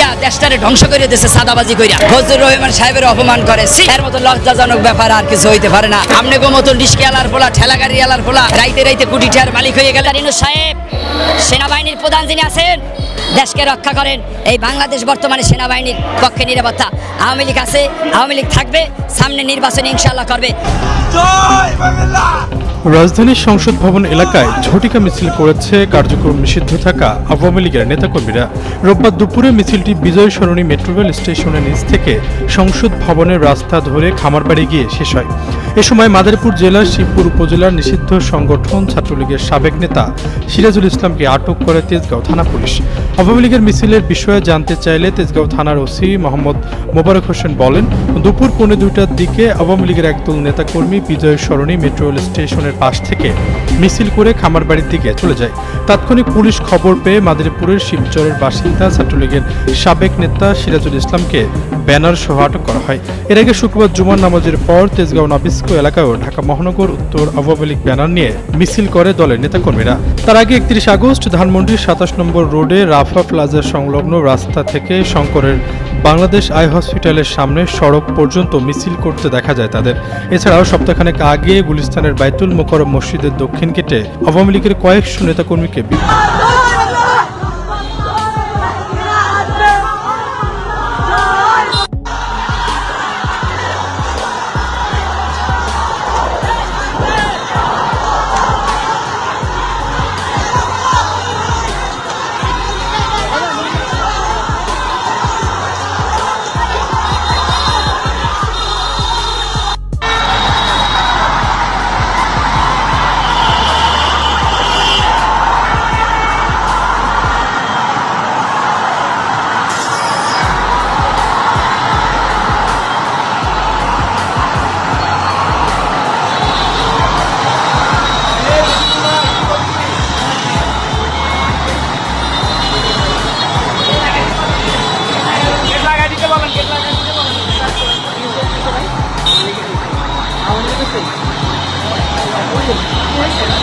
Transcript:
কইরা দেশটারে ধ্বংস করে দিয়েছে সাদাবাজি কইরা। ফজলুর রহমান সাহেবের অপমান করে, এর মতো লজ্জাজনক ব্যাপার আর কিছু হইতে পারে না। আমনে গো মতো রিস্কাওয়ালার পোলা, ঠেলাগাড়ি আলার পোলা রাইতে রাইতে কোটি টাকার মালিক হয়ে গেল। ইউনূস সাহেব সেনাবাহিনীর প্রধান যিনি আছেন, দেশকে রক্ষা করেন। এই বাংলাদেশ বর্তমানে সেনাবাহিনীর পক্ষে নিরাপত্তা। আওয়ামী লীগ আছে, আওয়ামী লীগ থাকবে, সামনে নির্বাচন ইনশাআল্লাহ করবে। রাজধানীর সংসদ ভবন এলাকায় ঝটিকা মিছিল করেছে কার্যক্রম নিষিদ্ধ থাকা আওয়ামী লীগের নেতাকর্মীরা। রোববার দুপুরে মিছিলটি বিজয় সরণি মেট্রো রেল স্টেশনের নিচ থেকে সংসদ ভবনের রাস্তা ধরে খামারবাড়ি গিয়ে শেষ হয়। এ সময় মাদারীপুর জেলার শিবপুর উপজেলার নিষিদ্ধ সংগঠন ছাত্রলীগের সাবেক নেতা সিরাজুল ইসলামকে আটক করে তেজগাঁও থানা পুলিশ। আওয়ামী লীগের মিছিলের বিষয়ে জানতে চাইলে তেজগাঁও থানার ওসি মোহাম্মদ মোবারক হোসেন বলেন, দুপুর 1:45টার দিকে আওয়ামী লীগের একদল নেতাকর্মী বিজয় সরণি মেট্রো রেল স্টেশনের পাশ থেকে মিছিল করে খামারবাড়ির দিকে চলে যায়। তাৎক্ষণিক পুলিশ খবর পেয়ে মাদারীপুরের শিবচরের বাসিন্দা ছাত্রলীগের সাবেক নেতা সিরাজুল ইসলামকে ব্যানার সহ আটক করা হয়। এর আগে শুক্রবার জুমার নামাজের পর তেজগাঁও নাবিস্কো এলাকায়ও ঢাকা মহানগর উত্তর আওয়ামী লীগ ব্যানার নিয়ে মিছিল করে দলের নেতাকর্মীরা। তার আগে 31 আগস্ট ধানমন্ডির 27 নম্বর রোডে রাফা প্লাজা সংলগ্ন রাস্তা থেকে শঙ্করের বাংলাদেশ আই হসপিটালের সামনে সড়ক পর্যন্ত মিছিল করতে দেখা যায় তাদের। এছাড়াও সপ্তাহখানেক আগে গুলিস্তানের বাইতুল মোকাররম মসজিদের দক্ষিণ গেটে আওয়ামী লীগের কয়েকশো নেতাকর্মীকে Thank you.